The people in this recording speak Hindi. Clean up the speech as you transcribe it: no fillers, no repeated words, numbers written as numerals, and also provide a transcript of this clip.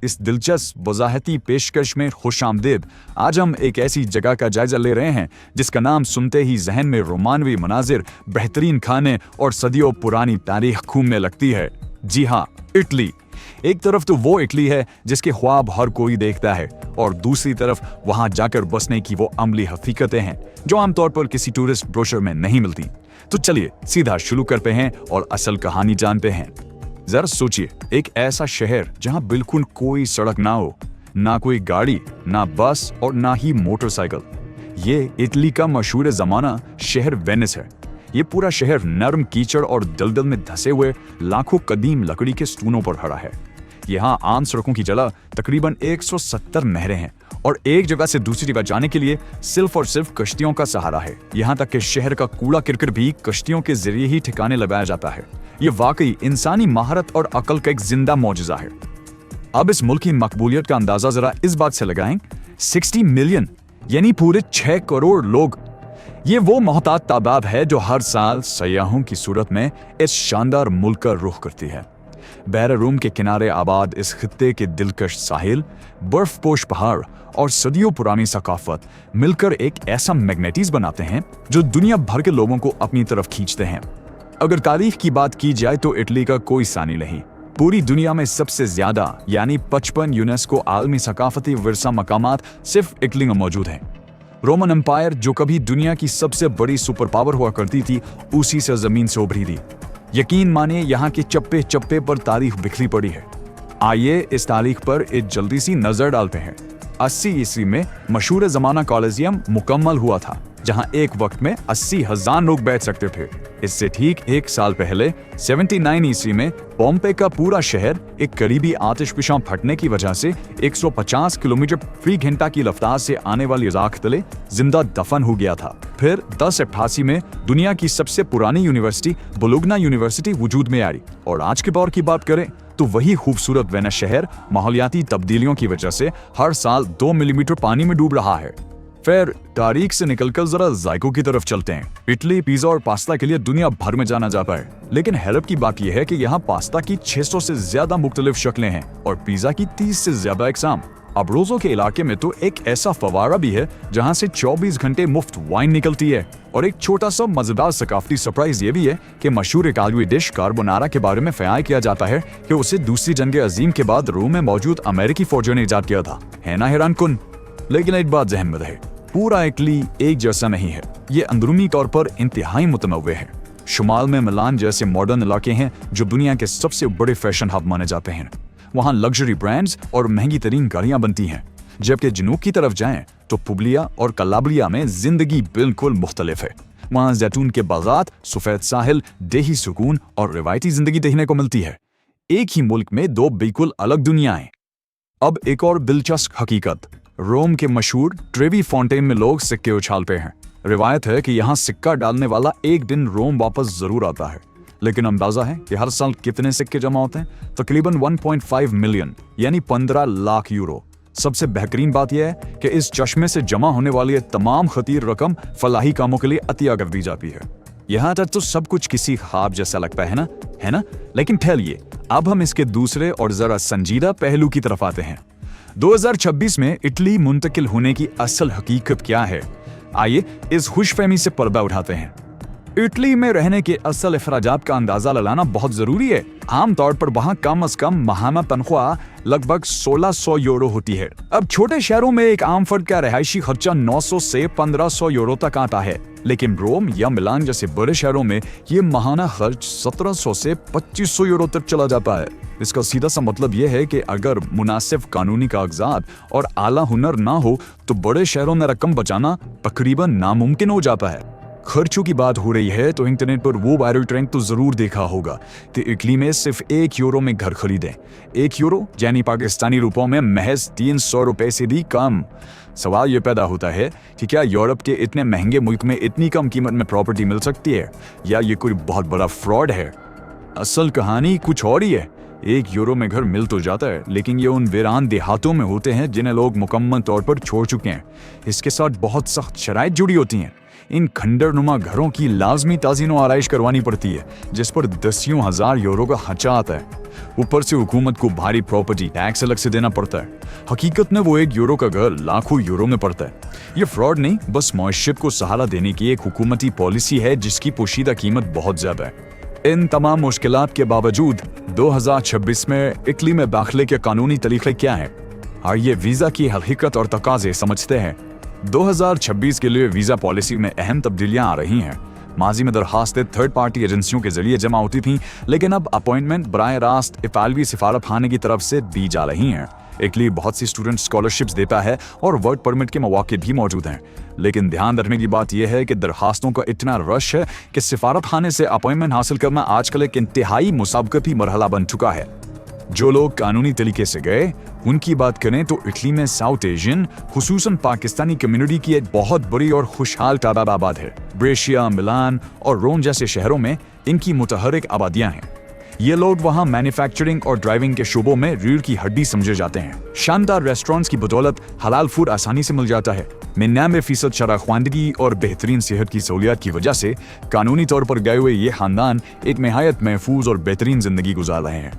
इस दिलचस्प वजाहती पेशकश में खुशामदीद। आज हम एक ऐसी जगह का जायजा ले रहे हैं जिसका नाम सुनते ही जहन में रोमानवी मनाजिर, बेहतरीन खाने और सदियों पुरानी तारीख घूमने लगती है। जी हाँ, इटली। एक तरफ तो वो इटली है जिसके ख्वाब हर कोई देखता है, और दूसरी तरफ वहां जाकर बसने की वो अमली हकीकतें हैं जो आमतौर पर किसी टूरिस्ट ब्रोशर में नहीं मिलती। तो चलिए सीधा शुरू करते हैं और असल कहानी जानते हैं। जरा सोचिए, एक ऐसा शहर जहां बिल्कुल कोई सड़क ना हो, ना कोई गाड़ी, ना बस और ना ही मोटरसाइकिल। ये इटली का मशहूर जमाना शहर वेनिस है। ये पूरा शहर नरम कीचड़ और दलदल में धंसे हुए लाखों कदीम लकड़ी के स्टूलों पर खड़ा है। यहाँ आम सड़कों की जगह तकरीबन 170 नहरें हैं और एक जगह से दूसरी जगह जाने के लिए सिर्फ और सिर्फ कश्तियों का सहारा है। यहाँ तक कि शहर का कूड़ा करकट भी कश्तियों के जरिए ही ठिकाने लगाया जाता है। ये वाकई इंसानी महारत और अकल का एक जिंदा मौजज़ा है। अब इस मुल्क की मकबूलियत का अंदाजा जरा इस बात से लगाएं, 60 मिलियन यानी पूरे 6 करोड़ लोग। ये वो मोहतात तादाद है जो हर साल सयाहों की सूरत में इस शानदार मुल्क का रुख करती है। बहर रूम के किनारे आबाद इस खित्ते के दिलकश साहिल, बर्फपोश पहाड़ और सदियों पुरानी सकाफत मिलकर एक ऐसा मैग्नेटिज्म बनाते हैं जो दुनिया भर के लोगों को अपनी तरफ खींचते हैं। अगर तारीख की बात की जाए तो इटली का कोई सानी नहीं। पूरी दुनिया में सबसे ज्यादा यानी 55 यूनेस्को आलमी सकाफती विरसा मकामात सिर्फ इटली में मौजूद हैं। रोमन एम्पायर, जो कभी दुनिया की सबसे बड़ी सुपर पावर हुआ करती थी, उसी से जमीन से उभरी थी। यकीन मानिए, यहाँ के चप्पे चप्पे पर तारीख बिखरी पड़ी है। आइए इस तारीख पर एक जल्दी सी नजर डालते हैं। 80 ईस्वी में मशहूर जमाना कॉलेजियम मुकम्मल हुआ था, जहां एक वक्त में 80,000 लोग बैठ सकते थे। इससे ठीक एक साल पहले 79 ईस्वी में पोम्पे का पूरा शहर एक करीबी आतिशफशां फटने की वजह से 150 किलोमीटर फी घंटा की रफ्तार से आने वाली राख तले जिंदा दफन हो गया था। फिर 1088 में दुनिया की सबसे पुरानी यूनिवर्सिटी बोलोग्ना यूनिवर्सिटी वजूद में आई, और आज के दौर की बात करें तो वही खूबसूरत वेनिस शहर माहौलियाती तब्दीलियों की वजह से हर साल 2 मिलीमीटर पानी में डूब रहा है। फिर तारीख से निकलकर जरा जायकों की तरफ चलते हैं। इटली पिज्जा और पास्ता के लिए दुनिया भर में जाना जाता है, लेकिन हैरत की बात यह है कि यहाँ पास्ता की 600 से ज्यादा मुख्तलिफ शक्लें हैं और पिज्जा की 30 से ज्यादा अक़साम। अब्रोज़ो के इलाके में तो एक ऐसा फवारा भी है जहाँ से 24 घंटे मुफ्त वाइन निकलती है। और एक छोटा सा मजेदार सकाफती सरप्राइज ये भी है कि मशहूर इटालवी डिश कार्बोनारा के बारे में ख्याल किया जाता है कि उसे दूसरी जंग अजीम के बाद रोम में मौजूद अमेरिकी फौजियों ने इजाद किया था। है ना हैरान कुन? लेकिन एक बात ज़हन में रहे, पूरा इटली एक जैसा नहीं है। ये अंदरूनी तौर पर इंतहाई मुतनव्वे है। शुमाल में मिलान जैसे मॉडर्न इलाके हैं जो दुनिया के सबसे बड़े फैशन हब माने जाते हैं। वहाँ लग्जरी ब्रांड्स और महंगी तरीन गाड़ियां बनती हैं, जबकि जनूब की तरफ जाएं तो पुबलिया और कलाब्रिया में जिंदगी बिल्कुल मुख्तलिफ है। वहाँ जैतून के बागात, सफेद साहिल, देही सुकून और रिवायती जिंदगी देखने को मिलती है। एक ही मुल्क में दो बिल्कुल अलग दुनियाएं। अब एक और दिलचस्प हकीकत, रोम के मशहूर ट्रेवी फाउंटेन में लोग सिक्के उछालते हैं। रिवायत है कि यहाँ सिक्का डालने वाला एक दिन रोम वापस जरूर आता है। लेकिन अंदाजा है कि हर साल कितने सिक्के जमा होते हैं? तकरीबन 1.5 मिलियन यानी 15 लाख यूरो। सबसे बेहतरीन बात यह है कि इस चश्मे से जमा होने वाली तमाम खतीर रकम फलाही कामों के लिए अतिया कर दी जाती है। यहाँ तक तो सब कुछ किसी ख्वाब जैसा लगता है ना? लेकिन ठहरिए, अब हम इसके दूसरे और जरा संजीदा पहलू की तरफ आते हैं। 2026 में इटली मुंतकिल होने की असल हकीकत क्या है? आइए इस खुशफहमी से पर्दा उठाते हैं। इटली में रहने के असल अखराजात का अंदाजा लगाना बहुत जरूरी है। आमतौर पर वहाँ कम से कम माहाना तनख्वाह लगभग 1600 यूरो होती है। अब छोटे शहरों में एक आम फर्द का रिहायशी खर्चा 900 से 1500 यूरो तक आता है, लेकिन रोम या मिलान जैसे बड़े शहरों में ये माहाना खर्च 1700 से 2500 यूरो तक चला जाता है। इसका सीधा सा मतलब यह है कि अगर मुनासिब कानूनी कागजात और आला हुनर ना हो तो बड़े शहरों में रकम बचाना तकरीबन नामुमकिन हो जाता है। खर्चों की बात हो रही है तो इंटरनेट पर वो वायरल ट्रेंड तो जरूर देखा होगा कि इटली में सिर्फ 1 यूरो में घर खरीदें। 1 यूरो यानी पाकिस्तानी रुपयों में महज 300 रुपए से भी कम। सवाल ये पैदा होता है कि क्या यूरोप के इतने महंगे मुल्क में इतनी कम कीमत में प्रॉपर्टी मिल सकती है, या ये कोई बहुत बड़ा फ्रॉड है? असल कहानी कुछ और ही है। 1 यूरो में घर मिल तो जाता है, लेकिन ये उन वीरान देहातों में होते हैं जिन्हें लोग मुकम्मल तौर पर छोड़ चुके हैं। इसके साथ बहुत सख्त शराइत जुड़ी होती हैं। इन खंडरनुमा घरों की लाजमी ताज़ीन और आराइश करवानी पड़ती है, जिस पर दसियों हजार यूरो का खर्चा आता है। ऊपर से हुकूमत को भारी प्रॉपर्टी टैक्स अलग से देना पड़ता है। हकीकत में वो 1 यूरो का घर लाखों यूरो में पड़ता है। ये फ्रॉड नहीं, बस मईशत को सहारा देने की एक हुकूमती पॉलिसी है जिसकी पोशीदा कीमत बहुत ज्यादा है। इन तमाम मुश्किलात के बावजूद 2026 में इटली में दाखिले के कानूनी तरीके क्या हैं? आइए वीजा की हकीकत और तकाजे समझते हैं। 2026 के लिए वीजा पॉलिसी में अहम तब्दीलियां आ रही हैं। माजी में दरखास्तें थर्ड पार्टी एजेंसियों के जरिए जमा होती थीं, लेकिन अब अपॉइंटमेंट बराह रास्त इतालवी सिफारतखाने की तरफ से दी जा रही हैं। इटली बहुत सी स्टूडेंट स्कॉलरशिप्स देता है और वर्क परमिट के मौके भी मौजूद हैं। लेकिन ध्यान रखने की बात यह है कि दरखास्तों का इतना रश है कि सिफारतखाने से अपॉइंटमेंट हासिल करना आजकल एक इंतहाई मुसाबकती मरहला बन चुका है। जो लोग कानूनी तरीके से गए उनकी बात करें तो इटली में साउथ एशियन खुसूसन पाकिस्तानी कम्युनिटी की एक बहुत बड़ी और खुशहाल तादाद आबाद है। ब्रेशिया, मिलान और रोम जैसे शहरों में इनकी मुतहरिक आबादियां हैं। ये लोग वहाँ मैन्युफैक्चरिंग और ड्राइविंग के शोबों में रीढ़ की हड्डी समझे जाते हैं। शानदार रेस्टोरेंट्स की बदौलत हलाल फूड आसानी से मिल जाता है। 99% शराबख्वानदगी और बेहतरीन सेहत की सहूलियात की वजह से कानूनी तौर पर गए हुए ये खानदान एक निहायत महफूज और बेहतरीन जिंदगी गुजार रहे हैं।